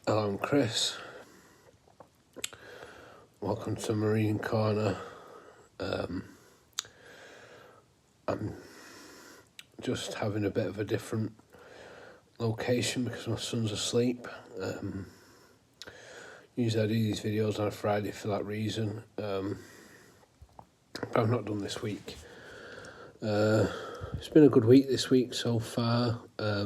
Hello, I'm Chris. Welcome to Marine Corner. I'm just having a bit of a different location because my son's asleep. Usually I do these videos on a Friday for that reason. But I've not done this week. It's been a good week this week so far. I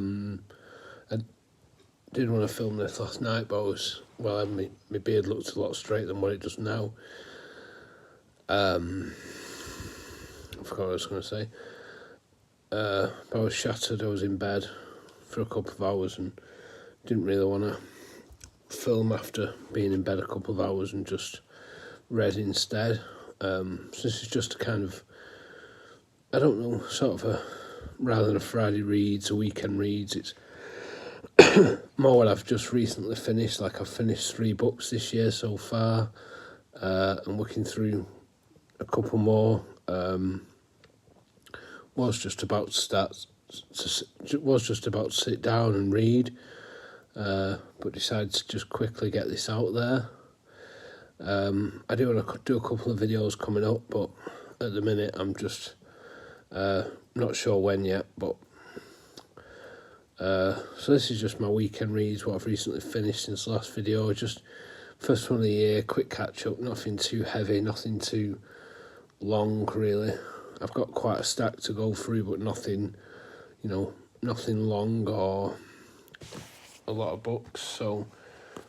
did want to film this last night, but my beard looked a lot straighter than what it does now. I forgot what I was going to say. I was shattered. I was in bed for a couple of hours and didn't really want to film after being in bed a couple of hours and just read instead. So this is just a kind of, I don't know, sort of rather than a Friday reads, a weekend reads, it's more what I've just recently finished. Like I've finished 3 books this year so far. I'm looking through a couple more. Was just about to sit down and read, but decided to just quickly get this out there. I do want to do a couple of videos coming up, but at the minute I'm just not sure when yet. But so this is just my weekend reads, what I've recently finished since the last video. Just first one of the year, quick catch up, nothing too heavy, nothing too long really. I've got quite a stack to go through, but nothing long or a lot of books. So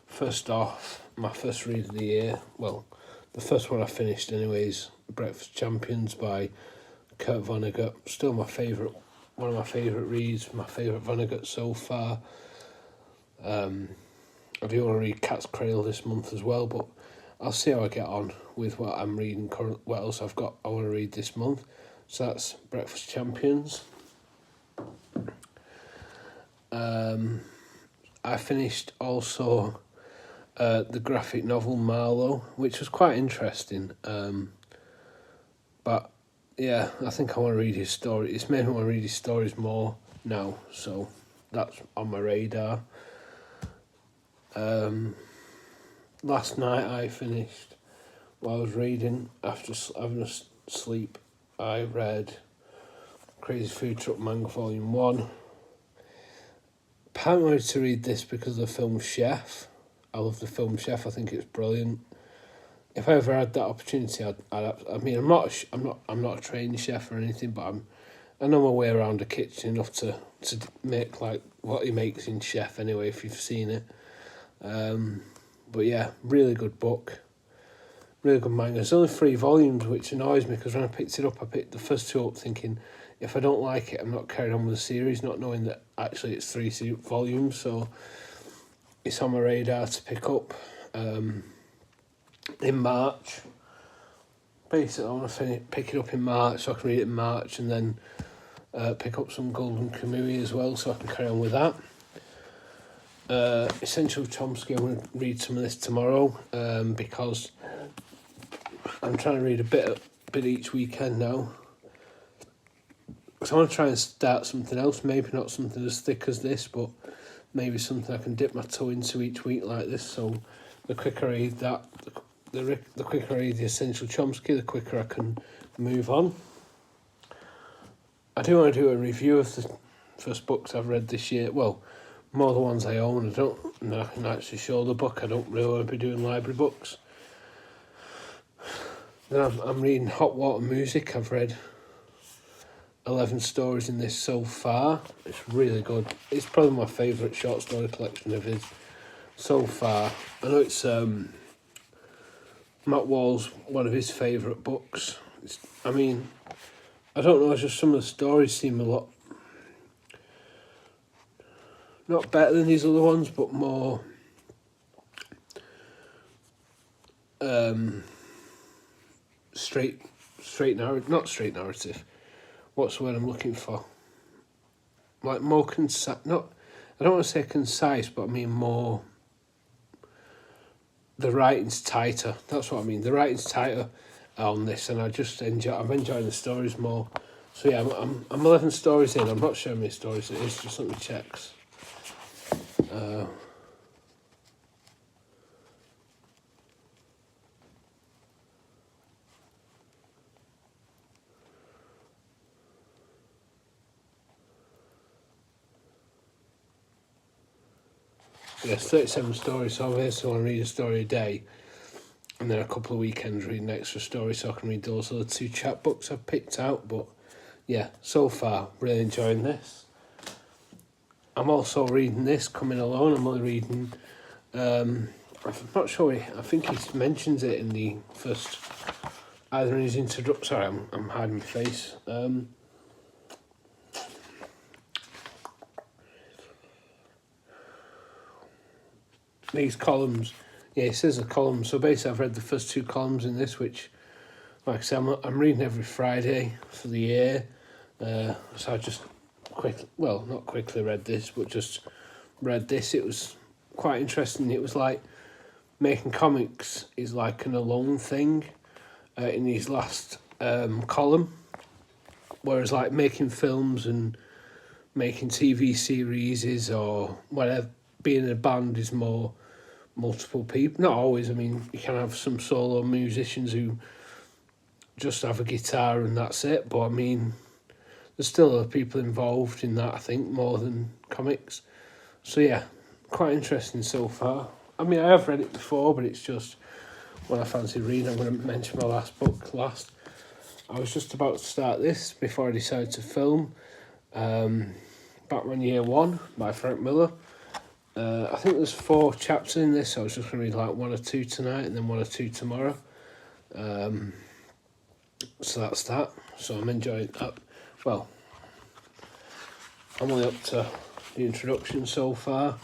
first off, my first read of the year, well, the first one I finished anyways, Breakfast Champions by Kurt Vonnegut. Still one of my favourite reads, my favourite Vonnegut so far. I do want to read Cat's Cradle this month as well, but I'll see how I get on with what I'm reading currently, what else I want to read this month. So that's Breakfast Champions. I finished also the graphic novel Marlowe, which was quite interesting. But yeah, I think I want to read his story. It's made me want to read his stories more now, so that's on my radar. Last night I finished what I was reading after having a sleep. I read Crazy Food Truck Manga Volume 1. Apparently I wanted to read this because of the film Chef. I love the film Chef. I think it's brilliant. If I ever had that opportunity, I'm not a trained chef or anything, but I know my way around a kitchen enough to make like what he makes in Chef anyway, if you've seen it. But yeah, really good book. Really good manga. It's only 3 volumes, which annoys me because when I picked it up, I picked the first 2 up thinking if I don't like it, I'm not carrying on with the series, not knowing that actually it's 3 volumes. So it's on my radar to pick up in March. Basically, I want to pick it up in March so I can read it in March, and then pick up some Golden Kamuy as well so I can carry on with that. Essential Chomsky, I'm going to read some of this tomorrow because I'm trying to read a bit each weekend now. So I want to try and start something else, maybe not something as thick as this, but maybe something I can dip my toe into each week like this. So the quicker I read that, the quicker I read the Essential Chomsky, the quicker I can move on. I do want to do a review of the first books I've read this year. Well, more the ones I own. I can actually show the book. I don't really want to be doing library books. Then I'm reading Hot Water Music. I've read 11 stories in this so far. It's really good. It's probably my favourite short story collection of his so far. I know it's Matt Wall's one of his favourite books. I don't know, it's just some of the stories seem a lot, not better than these other ones, but more not straight narrative. What's the word I'm looking for? Like more concise. I don't want to say concise, but I mean more. The writing's tighter. That's what I mean. The writing's tighter on this, and I'm enjoying the stories more. So yeah, I'm 11 stories in. I'm not sure how many stories it is. Just let me check. Yes, 37 stories, so I basically want to read a story a day, and then a couple of weekends read an extra story so I can read those other 2 chapbooks I've picked out. But yeah, so far, really enjoying this. I'm also reading this, Coming Alone. I'm only reading, I'm not sure, I think he mentions it in the first, either in his introduction, sorry, I'm hiding my face. These columns, yeah, it says a column, so basically I've read the first 2 columns in this, which, like I said, I'm reading every Friday for the year, so I just not quickly read this, but just read this. It was quite interesting. It was like making comics is like an alone thing in his last column, whereas like making films and making TV series or whatever, being in a band is more multiple people. Not always, I mean, you can have some solo musicians who just have a guitar and that's it, but I mean, there's still other people involved in that, I think, more than comics. So yeah, quite interesting so far. I mean, I have read it before, but it's just when I fancy reading. I'm going to mention my last book last. I was just about to start this before I decided to film. Batman Year One by Frank Miller. I think there's 4 chapters in this, so I was just going to read like 1 or 2 tonight and then 1 or 2 tomorrow. So that's that. So I'm enjoying that. Well, I'm only up to the introduction so far.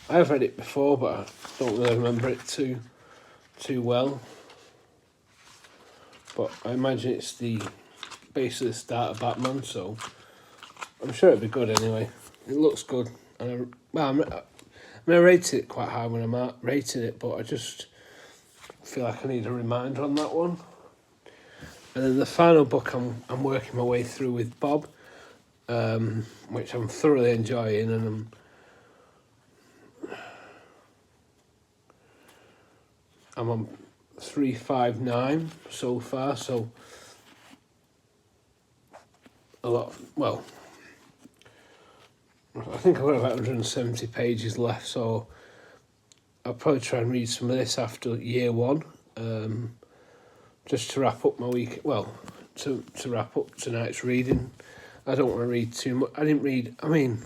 I have read it before, but I don't really remember it too well. But I imagine it's basically the start of Batman, so I'm sure it'll be good anyway. It looks good. And I rated it quite high when I'm rating it, but I just feel like I need a reminder on that one. And then the final book I'm working my way through with Bob, which I'm thoroughly enjoying, and I'm on 359 so far, so a lot. Well, I think I've got about 170 pages left, so I'll probably try and read some of this after Year One, just to wrap up my week. Well, to wrap up tonight's reading. I don't want to read too much. I didn't read. I mean,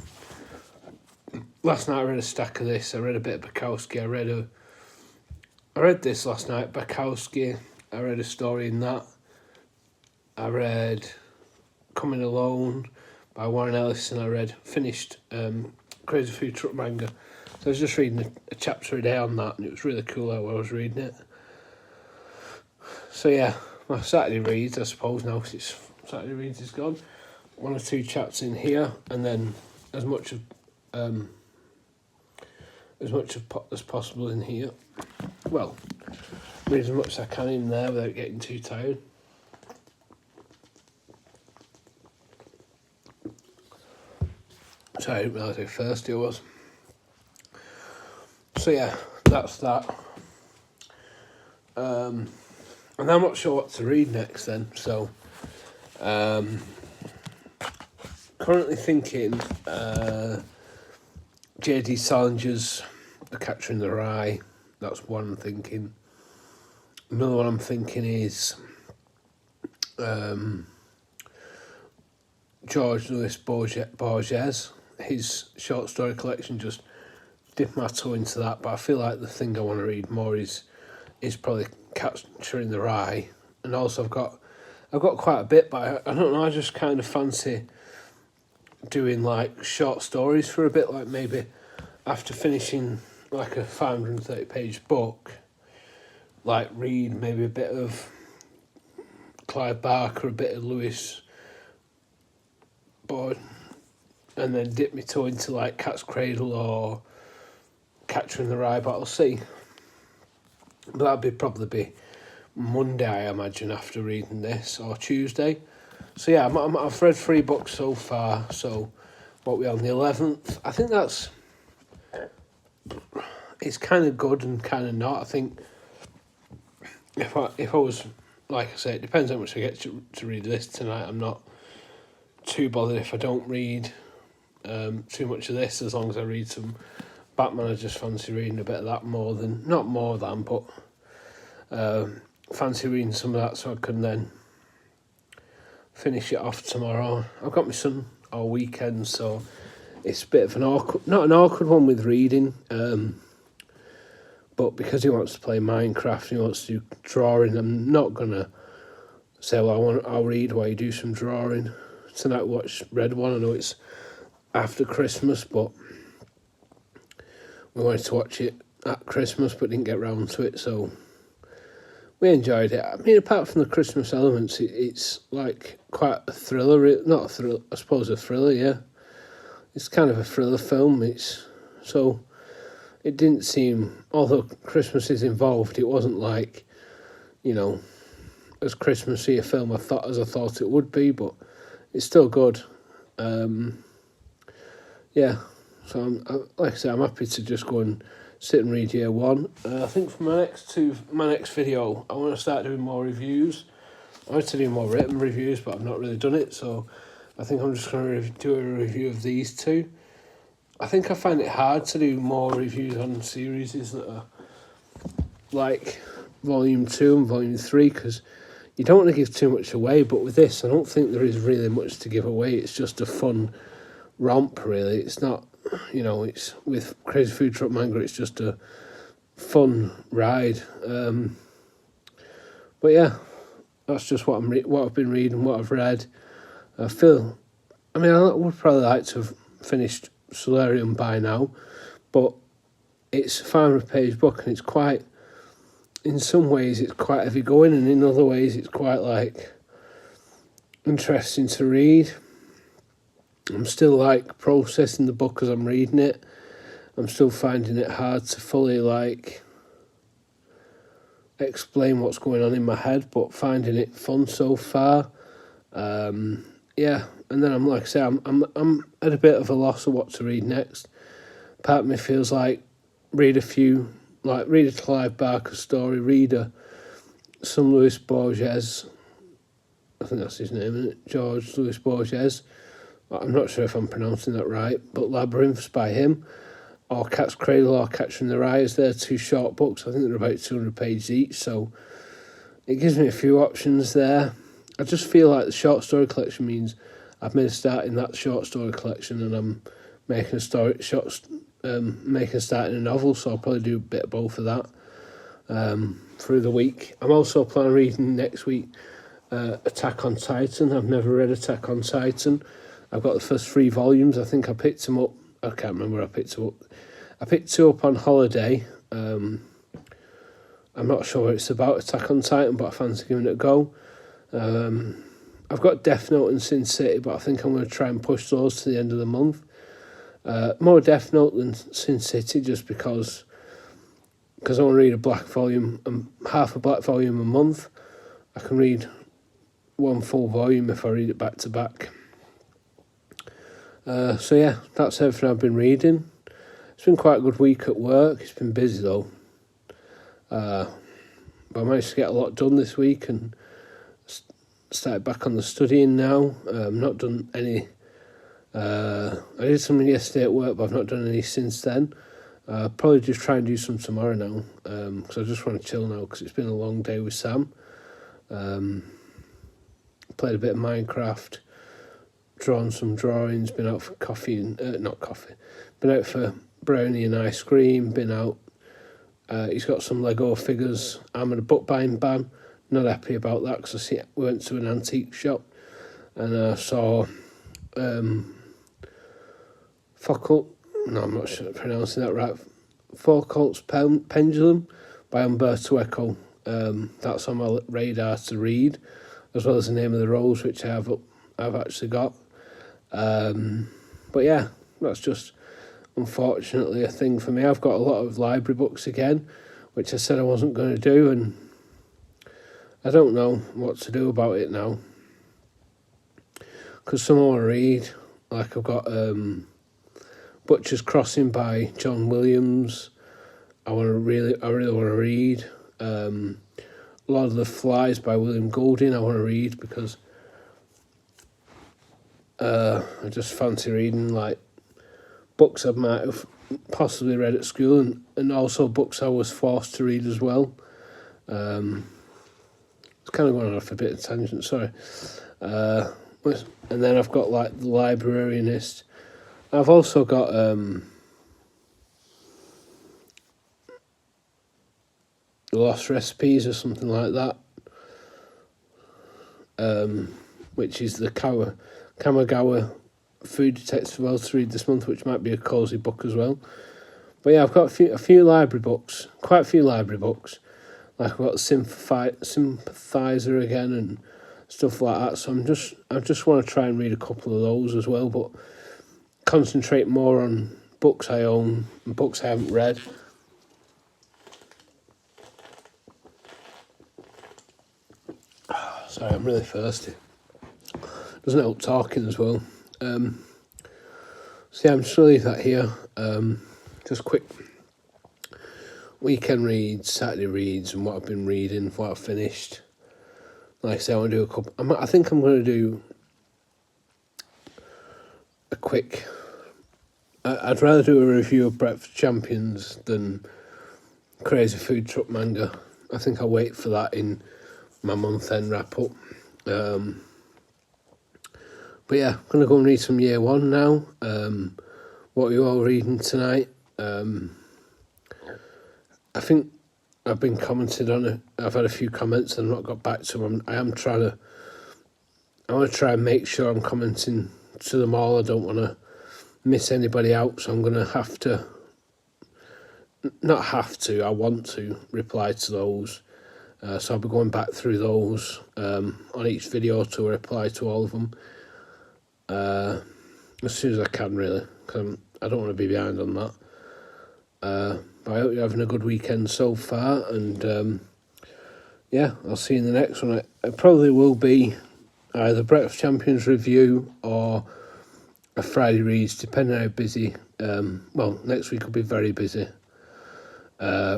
last night I read a stack of this. I read a bit of Bukowski. I read this last night, Bukowski. I read a story in that. I read Coming Alone by Warren Ellis, and I finished Crazy Food Truck Manga. So I was just reading a chapter a day on that, and it was really cool how I was reading it. So yeah, my Saturday reads, I suppose, now because Saturday reads is gone. 1 or 2 chapters in here, and then as much as possible in here. Well, read as much as I can in there without getting too tired. So I didn't realise how thirsty I was. So yeah, that's that. And I'm not sure what to read next then, so currently thinking J.D. Salinger's The Catcher in the Rye. That's one I'm thinking. Another one I'm thinking is George Louis Borges. His short story collection, just dip my toe into that, but I feel like the thing I want to read more is probably Catcher in the Rye. And also I've got quite a bit, but I don't know, I just kind of fancy doing like short stories for a bit, like maybe after finishing like a 530 page book, like read maybe a bit of Clive Barker, a bit of Lewis Boyd, and then dip my toe into like Cat's Cradle or Catcher in the Rye, but I'll see. But that'd probably be Monday, I imagine, after reading this, or Tuesday. So yeah, I've read 3 books so far, so what we on the 11th? I think it's kind of good and kind of not. I think if I was, like I say, it depends how much I get to read this tonight. I'm not too bothered if I don't read too much of this, as long as I read some Batman, I just fancy reading a bit of that not more than, but fancy reading some of that so I can then finish it off tomorrow. I've got my son all weekend, so it's a bit of not an awkward one with reading, but because he wants to play Minecraft, he wants to do drawing, I'm not going to say, well, I'll read while you do some drawing. Tonight we watched Red One. I know it's after Christmas, but we wanted to watch it at Christmas, but didn't get round to it, so we enjoyed it. I mean, apart from the Christmas elements, it's like quite a thriller. Not a thriller, I suppose a thriller, yeah. It's kind of a thriller film. So it didn't seem, although Christmas is involved, it wasn't like, as Christmassy a film I thought it would be, but it's still good. Yeah, so like I say, I'm happy to just go and sit and read year one. I think for my next video, I want to start doing more reviews. I wanted to do more written reviews, but I've not really done it, so I think I'm just going to do a review of these two. I think I find it hard to do more reviews on series that are like Volume 2 and Volume 3, because you don't want to give too much away, but with this, I don't think there is really much to give away. It's just a fun romp, really. It's not, it's with Crazy Food Truck Manga, it's just a fun ride. But yeah, that's just what I've been reading, what I've read. I would probably like to have finished Solarium by now, but it's a 500-page book, and it's quite, in some ways it's quite heavy going, and in other ways it's quite like interesting to read. I'm still like processing the book as I'm reading it. I'm still finding it hard to fully like explain what's going on in my head, but finding it fun so far. Yeah, and then I'm like I say, I'm at a bit of a loss of what to read next. Part of me feels like read a Clive Barker story, some Louis Borges. I think that's his name, isn't it? George Louis Borges. I'm not sure if I'm pronouncing that right, but Labyrinths by him, or Cat's Cradle or Catcher in the Rye. They're two short books. I think they're about 200 pages each, so it gives me a few options there. I just feel like the short story collection means I've made a start in that short story collection, and I'm making a start in a novel, so I'll probably do a bit of both of that through the week. I'm also planning on reading next week Attack on Titan. I've never read Attack on Titan. I've got the first 3 volumes. I think I picked them up. I can't remember where I picked them up. I picked 2 up on holiday. I'm not sure what it's about, Attack on Titan, but I fancy giving it a go. I've got Death Note and Sin City, but I think I'm going to try and push those to the end of the month. More Death Note than Sin City, just because I want to read a black volume, half a black volume a month. I can read 1 full volume if I read it back to back. So yeah, that's everything I've been reading. It's been quite a good week at work. It's been busy though. But I managed to get a lot done this week and started back on the studying now. Not done any. I did something yesterday at work, but I've not done any since then. Probably just try and do some tomorrow now, because I just want to chill now because it's been a long day with Sam. Played a bit of Minecraft, drawn some drawings, been out for been out for brownie and ice cream, been out. He's got some Lego figures. I'm in a book buying ban. Not happy about that because we went to an antique shop and I saw Foucault. No, I'm not sure pronouncing that right. Foucault's Pendulum by Umberto Eco. That's on my radar to read, as well as The Name of the Rose, which I've actually got. But yeah, that's just unfortunately a thing for me. I've got a lot of library books again, which I said I wasn't going to do, and I don't know what to do about it now. Because some I want to read, like I've got Butcher's Crossing by John Williams. I really want to read. Lord of the Flies by William Golding. I want to read because I just fancy reading like books I might have possibly read at school, and also books I was forced to read as well. It's kind of going off a bit of tangent, sorry. And then I've got like The Librarianist. I've also got The Lost Recipes or something like that, which is the Kamigawa Food Detective World to read this month, which might be a cosy book as well. But yeah, I've got a few library books, quite a few library books. Like I've got Sympathizer again and stuff like that. So I just want to try and read a couple of those as well, but concentrate more on books I own and books I haven't read. Sorry, I'm really thirsty. Doesn't help talking as well. So yeah, I'm just going to leave that here. Just quick weekend reads, Saturday reads, and what I've been reading, what I've finished. Like I say, I want to do a couple. I think I'm going to do a quick. I'd rather do a review of Breakfast Champions than Crazy Food Truck Manga. I think I'll wait for that in my month-end wrap-up. But yeah, I'm going to go and read some Year 1 now. What are you all reading tonight? I think I've been commented on it. I've had a few comments and I've not got back to them. I want to try and make sure I'm commenting to them all. I don't want to miss anybody out, so I'm going to I want to reply to those. So I'll be going back through those on each video to reply to all of them as soon as I can, really, because I don't want to be behind on that. But I hope you're having a good weekend so far, and yeah, I'll see you in the next one. It probably will be either Breakfast Champions review or a Friday reads, depending on how busy. Well, next week will be very busy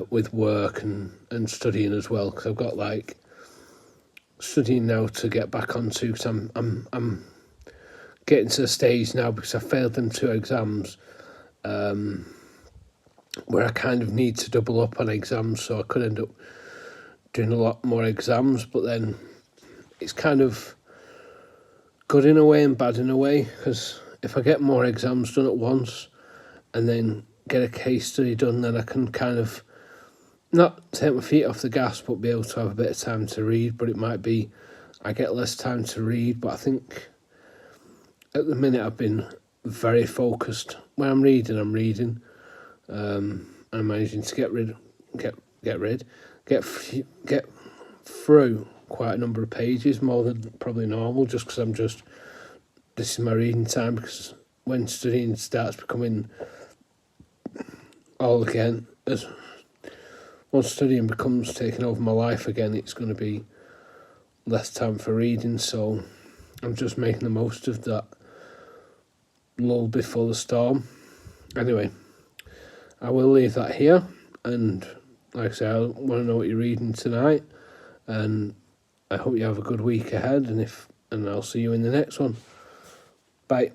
with work and studying as well, because I've got like studying now to get back onto, because I'm getting to the stage now, because I failed them 2 exams, where I kind of need to double up on exams, so I could end up doing a lot more exams, but then it's kind of good in a way and bad in a way, because if I get more exams done at once and then get a case study done, then I can kind of not take my feet off the gas, but be able to have a bit of time to read. But it might be I get less time to read, but I think at the minute I've been very focused. When I'm reading, I'm managing to get through quite a number of pages, more than probably normal, just because this is my reading time, because when studying starts becoming all again, once studying becomes taking over my life again, it's going to be less time for reading, so I'm just making the most of that lull before the storm. Anyway, I will leave that here, and like I say, I want to know what you're reading tonight, and I hope you have a good week ahead, and I'll see you in the next one. Bye.